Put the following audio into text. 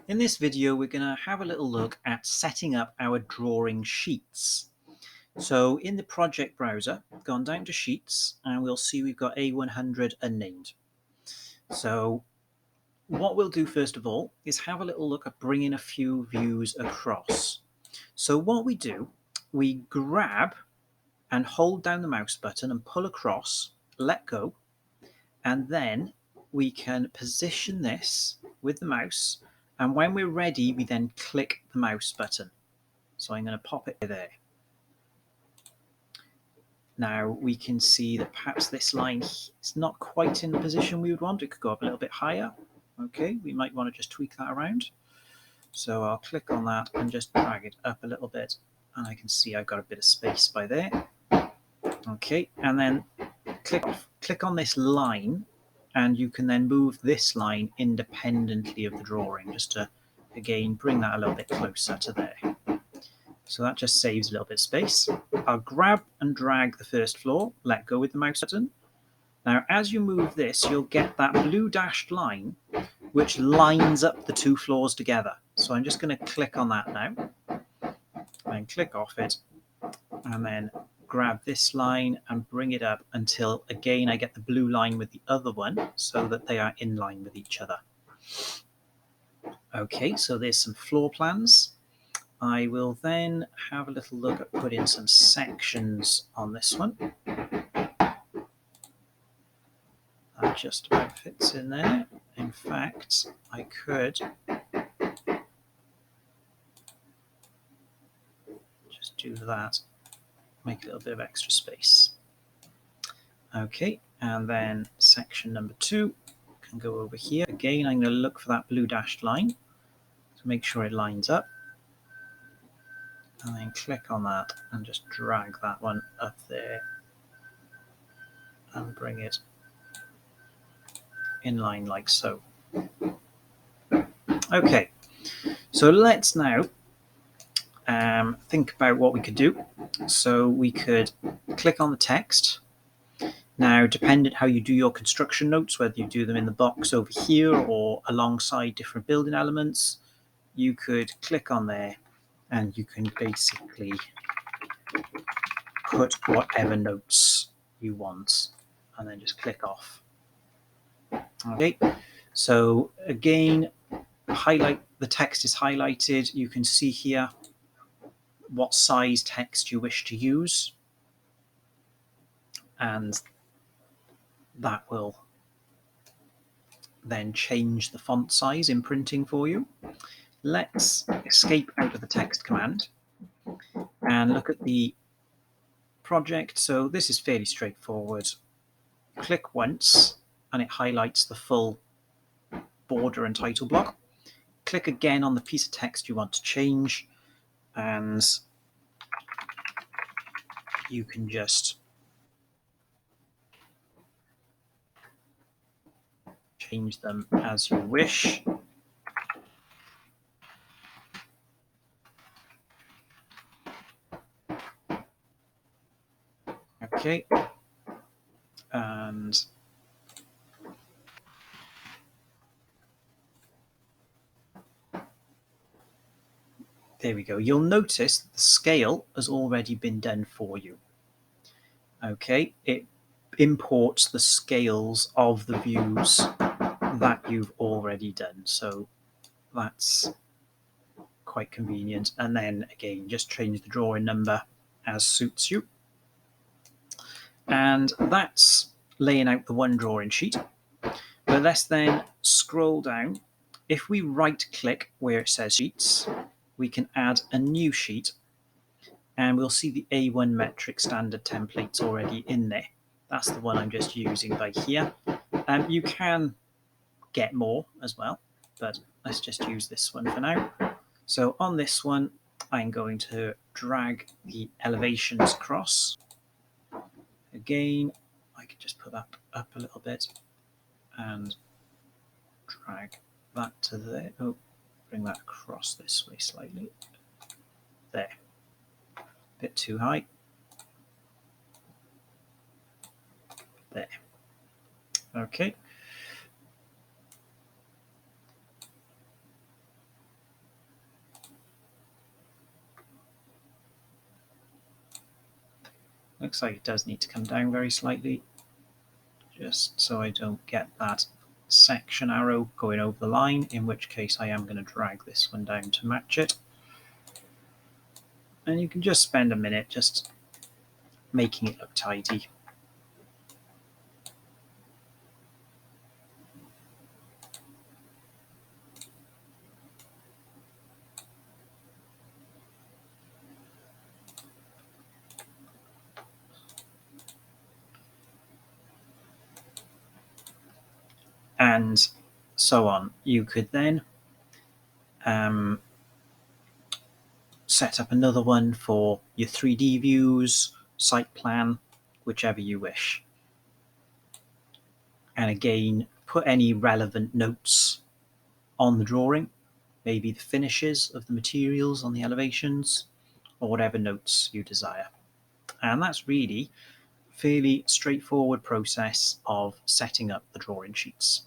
In this video, we're going to have a little look at setting up our drawing sheets. So in the project browser, gone down to Sheets, and we'll see we've got A100 unnamed. So what we'll do first of all is have a little look at bringing a few views across. So what we do, we grab and hold down the mouse button and pull across, let go, and then we can position this with the mouse, and when we're ready we then click the mouse button. So I'm going to pop it there. Now we can see that perhaps this line is not quite in the position we would want. It could go up a little bit higher. Okay, we might want to just tweak that around. So I'll click on that and just drag it up a little bit, and I can see I've got a bit of space by there. Okay, and then click on this line, and you can then move this line independently of the drawing, just to again bring that a little bit closer to there. So that just saves a little bit of space. I'll grab and drag the first floor, let go with the mouse button. Now as you move this, you'll get that blue dashed line which lines up the two floors together. So I'm just going to click on that now and click off it, and then grab this line and bring it up until again I get the blue line with the other one so that they are in line with each other. Okay, so there's some floor plans. I will then have a little look at putting some sections on this one. That just about fits in there. In fact, I could just do that, make a little bit of extra space. Okay, and then section number 2 can go over here. Again, I'm going to look for that blue dashed line to make sure it lines up. And then click on that and just drag that one up there and bring it in line like so. Okay, so let's now think about what we could do. So we could click on the text. Now, depending how you do your construction notes, whether you do them in the box over here or alongside different building elements, you could click on there and you can basically put whatever notes you want and then just click off. Okay, so again, the text is highlighted. You can see here what size text you wish to use, and that will then change the font size in printing for you. Let's escape out of the text command and look at the project. So this is fairly straightforward. Click once and it highlights the full border and title block. Click again on the piece of text you want to change, and you can just change them as you wish. Okay, and there we go. You'll notice that the scale has already been done for you. Okay, it imports the scales of the views that you've already done. So that's quite convenient. And then again, just change the drawing number as suits you. And that's laying out the one drawing sheet. But let's then scroll down. If we right click where it says sheets, we can add a new sheet, and we'll see the A1 metric standard templates already in there. That's the one I'm just using by here. You can get more as well, but let's just use this one for now. So on this one, I'm going to drag the elevations across. Again, I can just put that up a little bit and drag that to there. Oh, bring that across this way slightly. There. Bit too high. There. Okay. looks like it does need to come down very slightly, just so I don't get that section arrow going over the line, in which case I am going to drag this one down to match it. And you can just spend a minute just making it look tidy. And so on. You could then set up another one for your 3D views, site plan, whichever you wish. And again, put any relevant notes on the drawing, maybe the finishes of the materials on the elevations, or whatever notes you desire. And that's really a fairly straightforward process of setting up the drawing sheets.